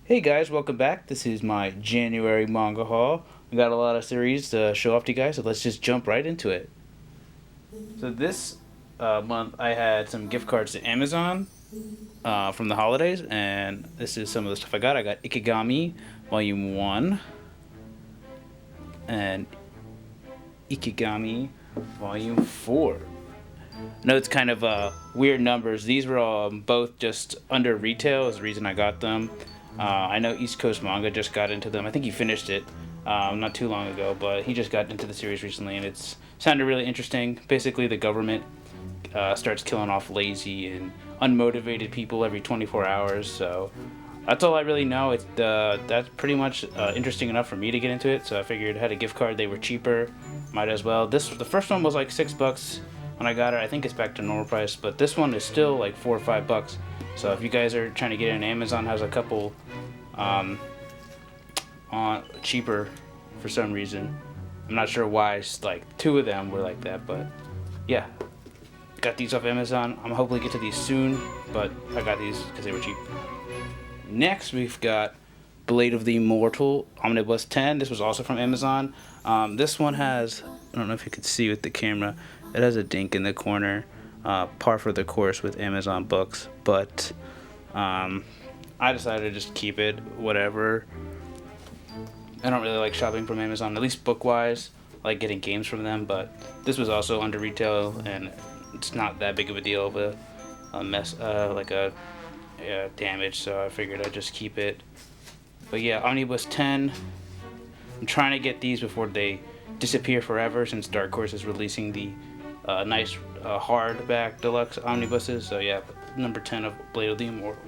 Hey guys, welcome back. This is my January manga haul. We got a lot of series to show off to you guys, so let's just jump right into it. So this month I had some gift cards to Amazon from the holidays, and this is some of the stuff I got. I got Ikigami Volume 1 and Ikigami Volume 4. I know it's kind of weird numbers. These were all both just under retail is the reason I got them. I know East Coast Manga just got into them. I think he finished it not too long ago, but he just got into the series recently, and it's sounded really interesting. Basically, the government starts killing off lazy and unmotivated people every 24 hours. So that's all I really know. It's that's pretty much interesting enough for me to get into it. So I figured I had a gift card. They were cheaper. Might as well. The first one was like $6 when I got it. I think it's back to normal price, but this one is still like $4 or $5. So if you guys are trying to get it, Amazon has a couple on cheaper for some reason. I'm not sure why. It's like two of them were like that, but yeah, got these off Amazon. I'm hopefully get to these soon, but I got these because they were cheap. Next, we've got Blade of the Immortal Omnibus 10. This was also from Amazon. This one has, I don't know if you could see with the camera, it has a dink in the corner. Par for the course with Amazon books, but I decided to just keep it, whatever. I don't really like shopping from Amazon, at least book-wise. I like getting games from them, but this was also under retail, and it's not that big of a deal of a mess, damage, so I figured I'd just keep it. But yeah, Omnibus 10. I'm trying to get these before they disappear forever, since Dark Horse is releasing the nice hardback deluxe omnibuses. So yeah, number 10 of Blade of the Immortal.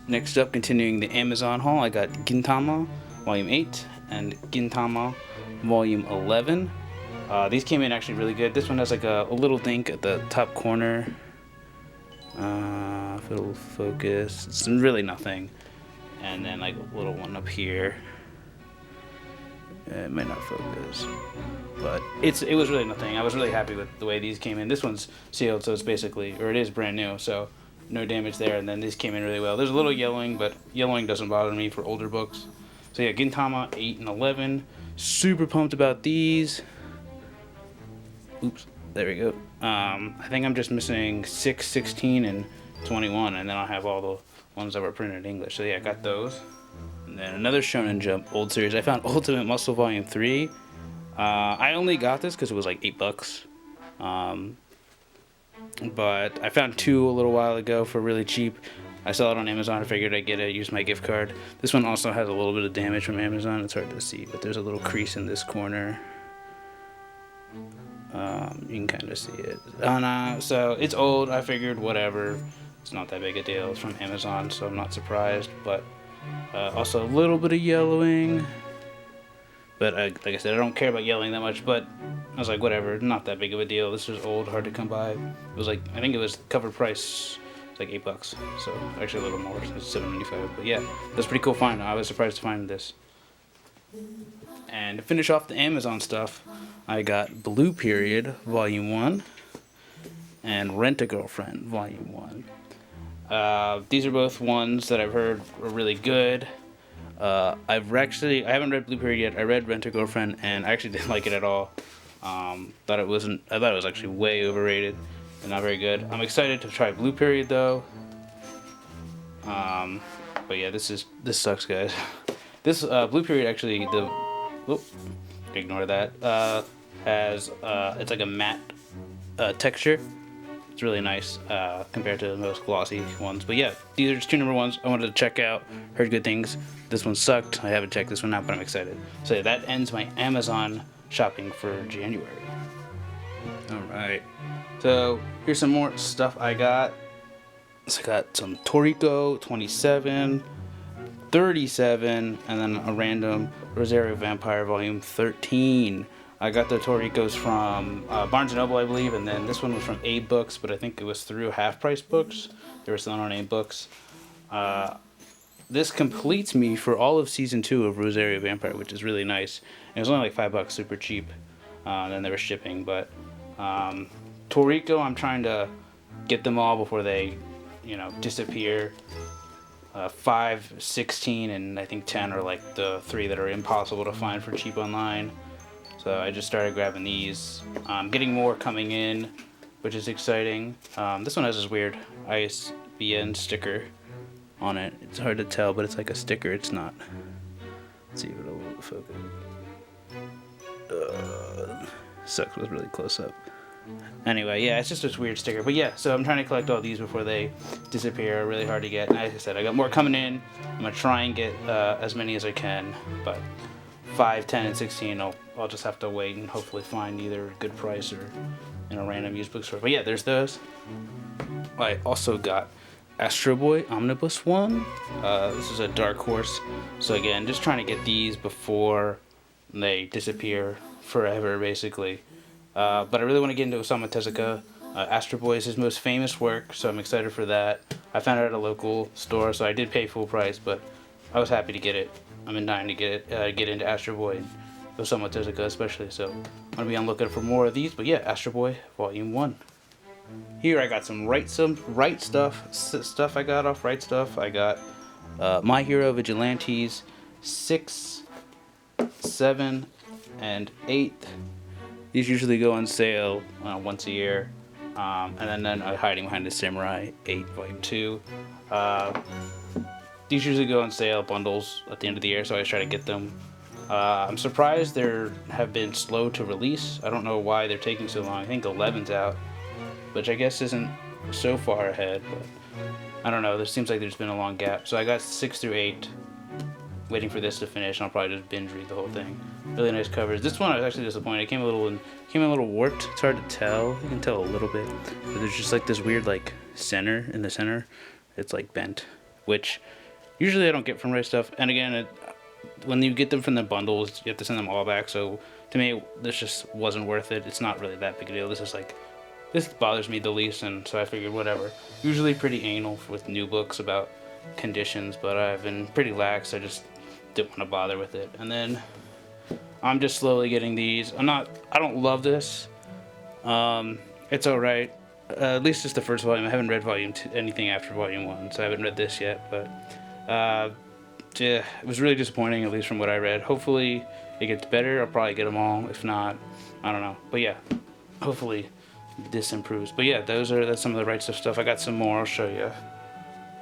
Next up, continuing the Amazon haul, I got Gintama Volume 8 and Gintama Volume 11. These came in actually really good. This one has like a little dink at the top corner. If it'll focus, it's really nothing. And then like a little one up here. It may not focus, but it was really nothing. I was really happy with the way these came in. This one's sealed, so it's basically, or it is brand new, so no damage there. And then these came in really well. There's a little yellowing, but yellowing doesn't bother me for older books. So yeah, Gintama 8 and 11. Super pumped about these. Oops, there we go. I think I'm just missing 6, 16, and 21, and then I'll have all the ones that were printed in English. So yeah, I got those. And then another Shonen Jump old series. I found Ultimate Muscle Volume 3. I only got this because it was like $8. But I found 2 a little while ago for really cheap. I saw it on Amazon. I figured I'd get it, use my gift card. This one also has a little bit of damage from Amazon. It's hard to see, but there's a little crease in this corner. You can kind of see it. So it's old. I figured whatever. It's not that big a deal. It's from Amazon, so I'm not surprised. But also a little bit of yellowing. But like I said, I don't care about yellowing that much. But I was like, whatever, not that big of a deal. This was old, hard to come by. It was like, I think it was cover price, like $8. So actually a little more, so it's $7.95. But yeah, that's pretty cool find. I was surprised to find this. And to finish off the Amazon stuff, I got Blue Period Volume 1 and Rent-A-Girlfriend Volume 1. These are both ones that I've heard are really good. I haven't read Blue Period yet. I read Rent-A-Girlfriend, and I actually didn't like it at all. I thought it was actually way overrated and not very good. I'm excited to try Blue Period though. But yeah, this sucks, guys. This Blue Period actually, ignore that. Has it's like a matte texture. It's really nice compared to the most glossy ones. But yeah, these are just 2 number 1s I wanted to check out. Heard good things. This one sucked. I haven't checked this one out, but I'm excited. So yeah, that ends my Amazon shopping for January. Alright. So here's some more stuff I got. So I got some Torico 27, 37, and then a random Rosario Vampire Volume 13. I got the Toricos from Barnes & Noble, I believe, and then this one was from A Books, but I think it was through Half Price Books. They were selling on A Books. This completes me for all of Season 2 of Rosario Vampire, which is really nice. And it was only like $5, super cheap. And then they were shipping, but Torico, I'm trying to get them all before they, disappear. 5, 16, and I think 10 are like the 3 that are impossible to find for cheap online. So I just started grabbing these. Getting more coming in, which is exciting. This one has this weird ISBN sticker on it. It's hard to tell, but it's like a sticker. It's not. Let's see if it'll focus. Sucks with really close up. Anyway, yeah, it's just this weird sticker. But yeah, so I'm trying to collect all these before they disappear. Really hard to get. And like I said, I got more coming in. I'm going to try and get as many as I can. But 5, 10, and 16, I'll just have to wait and hopefully find either a good price or in a random used bookstore. But yeah, there's those. I also got Astro Boy Omnibus 1. This is a dark horse. So again, just trying to get these before they disappear forever, basically. But I really want to get into THICC. Astro Boy is his most famous work, so I'm excited for that. I found it at a local store, so I did pay full price, but I was happy to get it. I've been dying to get into Astro Boy and THICC especially, so I'm going to be on lookout for more of these. But yeah, Astro Boy Volume 1. Here I got some right stuff I got off Right Stuff. I got My Hero Vigilantes 6, 7, and 8. These usually go on sale once a year. And then Hiding Behind the Samurai 8 Volume 2. These usually go on sale bundles at the end of the year, so I always try to get them. I'm surprised they have been slow to release. I don't know why they're taking so long. I think 11's out, which I guess isn't so far ahead, but I don't know. There seems like there's been a long gap. So I got 6 through 8. Waiting for this to finish, and I'll probably just binge read the whole thing. Really nice covers. This one I was actually disappointed. It came a little warped. It's hard to tell. You can tell a little bit, but there's just like this weird like center in the center. It's like bent, which usually I don't get from Right Stuff. And again, when you get them from the bundles, you have to send them all back. So to me, this just wasn't worth it. It's not really that big a deal. This bothers me the least, and so I figured whatever. Usually pretty anal with new books about conditions, but I've been pretty lax. I just didn't want to bother with it. And then I'm just slowly getting these. I don't love this. It's alright. At least it's the first volume. I haven't read volume 2, anything after volume 1, so I haven't read this yet, but yeah, it was really disappointing, at least from what I read. Hopefully it gets better. I'll probably get them all. If not, I don't know. But yeah, hopefully this improves. But yeah, that's some of the Right Stuff. I got some more. I'll show you.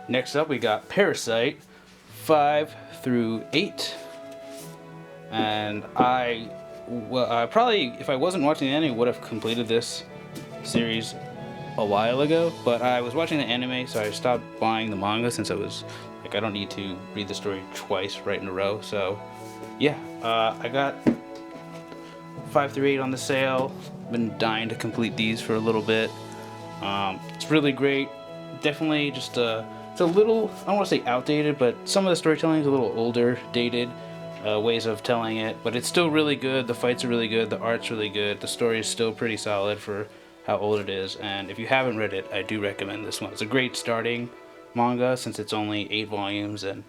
Next up, we got Parasite 5 through 8. And I probably, if I wasn't watching the anime, would have completed this series a while ago. But I was watching the anime, so I stopped buying the manga since I was like, I don't need to read the story twice right in a row. So yeah, I got 5 through 8 on the sale. Been dying to complete these for a little bit. It's really great. Definitely just it's a little, I don't want to say outdated, but some of the storytelling is a little older, dated ways of telling it, but it's still really good. The fights are really good, the art's really good, the story is still pretty solid for how old it is, and if you haven't read it, I do recommend this one. It's a great starting manga since it's only 8 volumes, and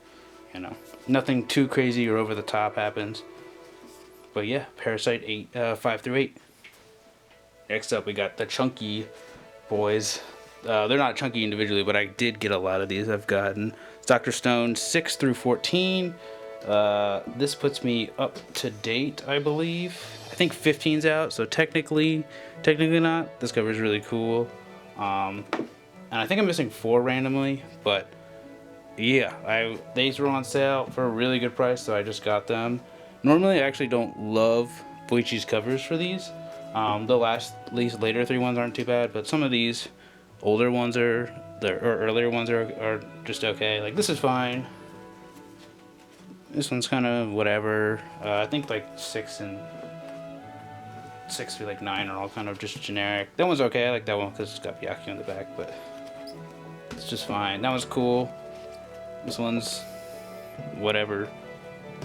you know, nothing too crazy or over the top happens. But yeah, Parasite 5 through 8. Next up, we got the Chunky Boys. They're not chunky individually, but I did get a lot of these. I've gotten Dr. Stone 6 through 14. This puts me up to date, I believe. I think 15's out, so technically not. This cover is really cool. And I think I'm missing 4 randomly, but yeah, these were on sale for a really good price, so I just got them. Normally, I actually don't love Boichi's covers for these. These later 3 ones aren't too bad, but some of these older ones or earlier ones are just okay. Like, this is fine. This one's kind of whatever. I think like 6 through like 9 are all kind of just generic. That one's okay. I like that one because it's got Byakuya on the back, but it's just fine. That one's cool. This one's whatever.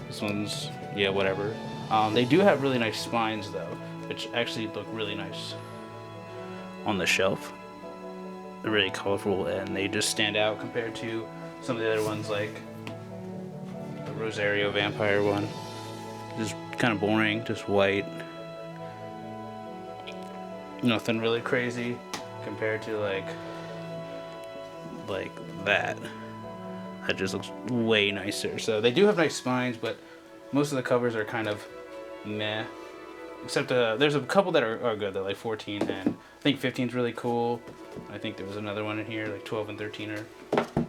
This one's, yeah, whatever. They do have really nice spines though, which actually look really nice on the shelf. They're really colorful and they just stand out compared to some of the other ones, like the Rosario Vampire one. Just kind of boring, just white. Nothing really crazy compared to like that. that just looks way nicer. So they do have nice spines, but most of the covers are kind of meh. Except there's a couple that are good. They're like 14, and I think 15 is really cool. I think there was another one in here, like 12 and 13 are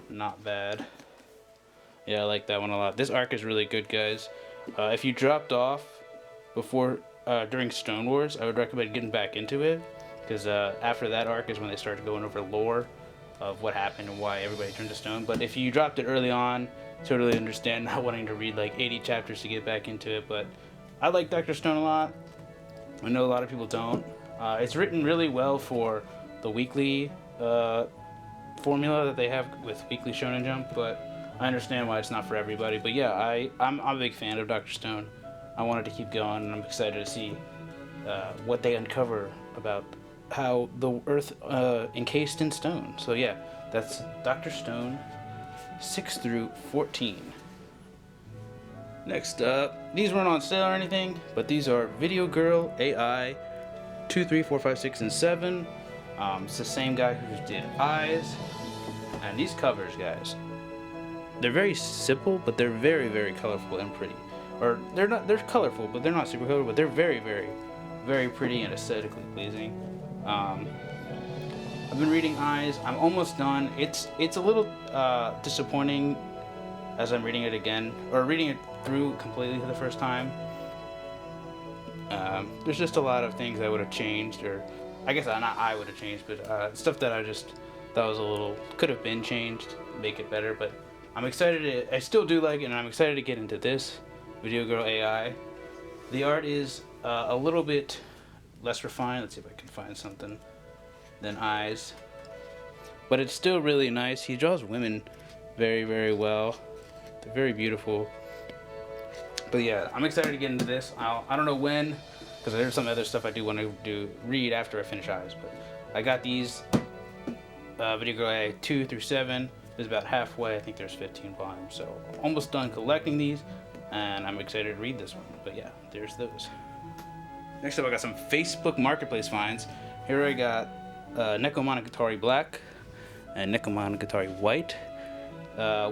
not bad. Yeah, I like that one a lot. This arc is really good, guys. If you dropped off before during Stone Wars, I would recommend getting back into it, because after that arc is when they started going over lore of what happened and why everybody turned to stone. But if you dropped it early on, totally understand not wanting to read like 80 chapters to get back into it. But I like Dr. Stone a lot. I know a lot of people don't. It's written really well for the weekly formula that they have with Weekly Shonen Jump, but I understand why it's not for everybody. But yeah, I'm a big fan of Dr. Stone. I wanted to keep going, and I'm excited to see what they uncover about how the Earth encased in stone. So yeah, that's Dr. Stone 6 through 14. Next up, these weren't on sale or anything, but these are Video Girl AI 2, 3, 4, 5, 6, and 7. It's the same guy who did Eyes. And these covers, guys, they're very simple, but they're very, very colorful and pretty. Or they're colorful, but they're not super colorful, but they're very, very, very pretty and aesthetically pleasing. I've been reading Eyes. I'm almost done. It's a little disappointing as I'm reading it again, or reading it through completely for the first time. There's just a lot of things I would have changed, or I guess not I would have changed, but stuff that I just thought was a little could have been changed, make it better. But I'm excited. I still do like it, and I'm excited to get into this Video Girl AI. The art is a little bit less refined. Let's see if I can find something than Eyes, but it's still really nice. He draws women very, very well. They're very beautiful. But yeah, I'm excited to get into this. I don't know when, because there's some other stuff I do want to read after I finish Eyes. But I got these Video Girl AI 2 through 7. It's about halfway. I think there's 15 volumes, so almost done collecting these, and I'm excited to read this one. But yeah, there's those. Next up, I got some Facebook Marketplace finds. Here I got Nekomonogatari Black and Nekomonogatari White.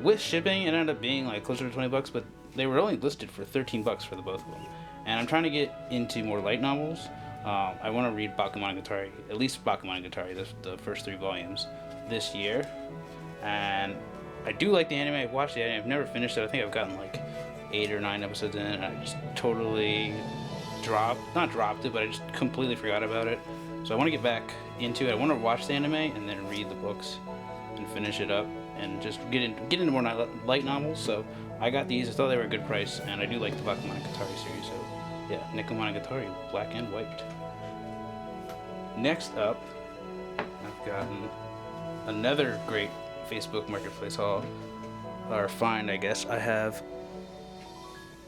With shipping, it ended up being like closer to $20, but they were only listed for $13 for the both of them. And I'm trying to get into more light novels. I want to read Bakemonogatari, at least Bakemonogatari, the first 3 volumes this year. And I do like the anime. I've watched the anime. I've never finished it. I think I've gotten like 8 or 9 episodes in, and I just totally not dropped it, but I just completely forgot about it. So I want to get back into it. I want to watch the anime and then read the books and finish it up and just get into more light novels. So I got these. I thought they were a good price, and I do like the Bakemonogatari series. So yeah, Nekomonogatari Black and White. Next up, I've gotten another great Facebook Marketplace haul, or find, I guess. I have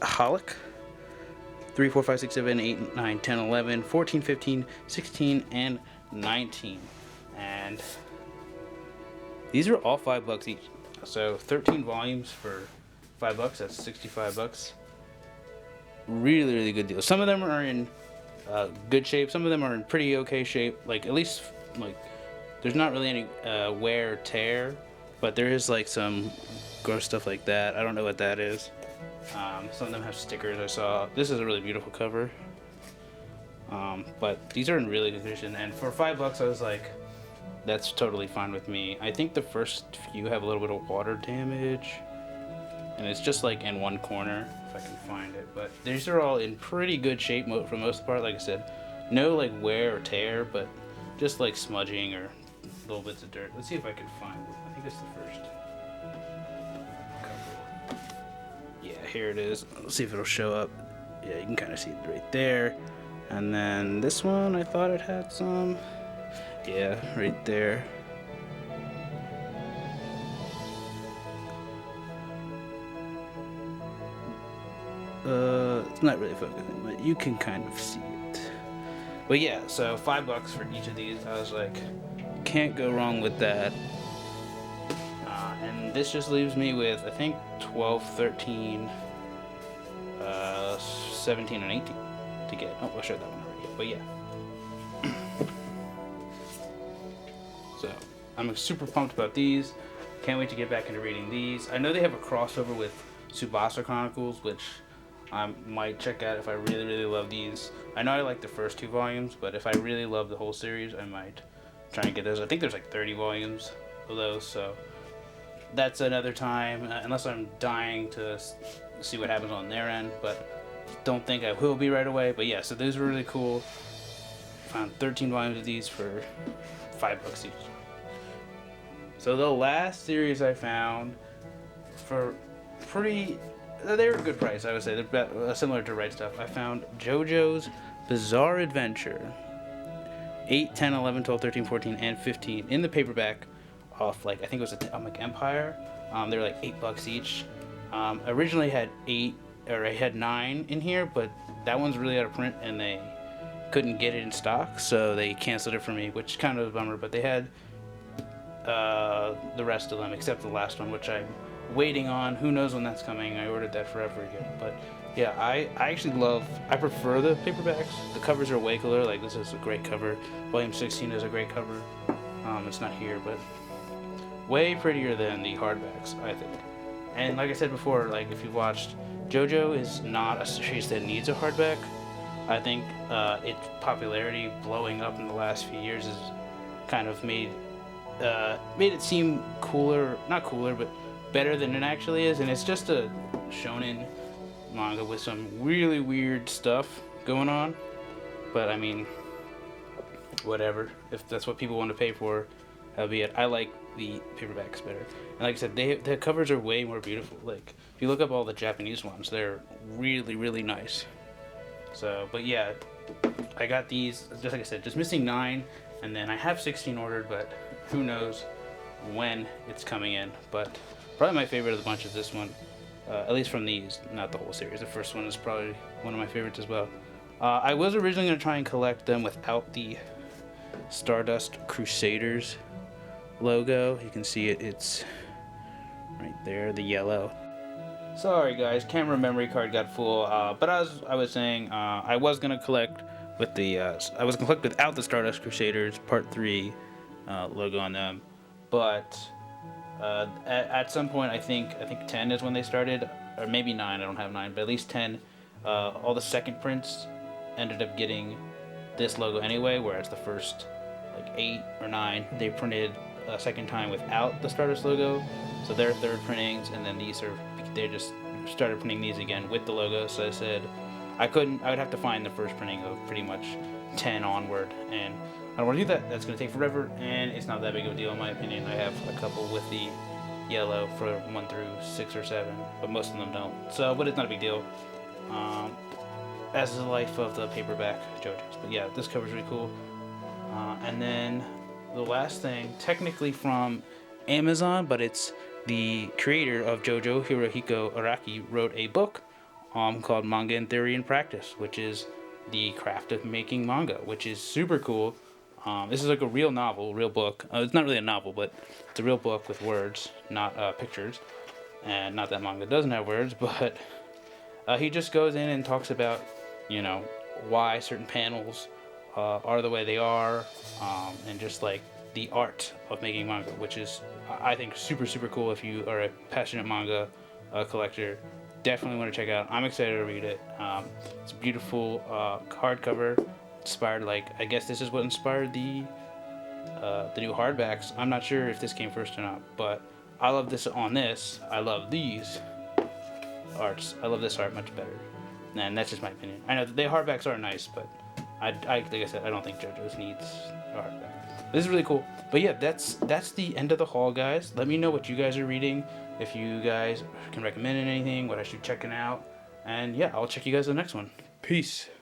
Holic 3, 4, 5, 6, 7, 8, 9, 10, 11, 14, 15, 16, and 19. And these are all $5 each. So 13 volumes for $5. That's $65. Really, really good deal. Some of them are in good shape. Some of them are in pretty okay shape. Like, at least, like, there's not really any wear or tear, but there is like some gross stuff like that. I don't know what that is. Some of them have stickers. I saw this is a really beautiful cover, but these are in really good condition. And for $5, I was like, that's totally fine with me. I think the first few have a little bit of water damage, and it's just like in one corner, if I can find it. But these are all in pretty good shape for the most part. Like I said, no like wear or tear, but just like smudging or little bits of dirt. Let's see if I can find it. I think it's the first cover. Yeah, here it is. Let's see if it'll show up. Yeah, you can kind of see it right there. And then this one, I thought it had some. Yeah, right there. It's not really focusing, but you can kind of see it. But yeah, so $5 for each of these. I was like, can't go wrong with that. And this just leaves me with, I think, 12, 13, 17, and 18 to get. Oh, I showed that one already. But yeah. So I'm super pumped about these. Can't wait to get back into reading these. I know they have a crossover with Tsubasa Chronicles, which I might check out if I really, really love these. I know I like the first 2 volumes, but if I really love the whole series, I might try and get those. I think there's like 30 volumes of those, so that's another time, unless I'm dying to see what happens on their end, but don't think I will be right away. But yeah, so those were really cool. Found 13 volumes of these for $5 each. So the last series I found for they were a good price, I would say. They're similar to Right Stuff. I found JoJo's Bizarre Adventure 8, 10, 11, 12, 13, 14, and 15 in the paperback off, like, I think it was Atomic Empire. They were like $8 each. Originally had 8, or I had 9 in here, but that one's really out of print and they couldn't get it in stock, so they canceled it for me, which is kind of a bummer. But they had the rest of them except the last one, which I'm waiting on. Who knows when that's coming? I ordered that forever ago. But yeah, I actually I prefer the paperbacks. The covers are way cooler. Like, this is a great cover. Volume 16 is a great cover. It's not here, but way prettier than the hardbacks, I think. And like I said before, like, if you've watched, JoJo is not a series that needs a hardback. I think its popularity blowing up in the last few years has kind of made it seem cooler, not cooler, but better than it actually is. And it's just a shonen manga with some really weird stuff going on. But I mean, whatever. If that's what people want to pay for, that'll be it. I like the paperbacks better. And like I said, the covers are way more beautiful. Like, if you look up all the Japanese ones, they're really, really nice. So, but yeah, I got these, just like I said, just missing 9, and then I have 16 ordered, but who knows when it's coming in. But probably my favorite of the bunch is this one, at least from these, not the whole series. The first one is probably one of my favorites as well. I was originally going to try and collect them without the Stardust Crusaders logo. You can see it's right there, the yellow. Sorry guys, camera memory card got full. But as I was saying, I was gonna collect with without the Stardust Crusaders Part 3 logo on them. But at some point, I think 10 is when they started, or maybe 9. I don't have 9, but at least 10. All the second prints ended up getting this logo anyway, whereas the first like 8 or 9 they printed a second time without the Stardust logo. So they're third printings, and then they just started printing these again with the logo. So I said I would have to find the first printing of pretty much 10 onward, and I don't want to do that. That's going to take forever, and it's not that big of a deal in my opinion. I have a couple with the yellow for 1 through 6 or 7, but most of them don't. So, but it's not a big deal. As is the life of the paperback JoJo's. But yeah, this cover's really cool. And then the last thing, technically from Amazon, but it's the creator of JoJo, Hirohiko Araki, wrote a book called Manga in Theory and Practice, which is the craft of making manga, which is super cool. This is like a real novel, real book. It's not really a novel, but it's a real book with words, not pictures. And not that manga doesn't have words, but he just goes in and talks about, why certain panels are the way they are, and just like the art of making manga, which is, I think, super, super cool. If you are a passionate manga collector, definitely want to check it out. I'm excited to read it. It's a beautiful hardcover, inspired, I guess this is what inspired the new hardbacks. I'm not sure if this came first or not, but I love this on this. I love these arts. I love this art much better. And that's just my opinion. I know the hardbacks are nice, but like I said, I don't think JoJo's needs a hardback. This is really cool. But yeah, that's the end of the haul, guys. Let me know what you guys are reading. If you guys can recommend anything, what I should check out. And yeah, I'll check you guys in the next one. Peace.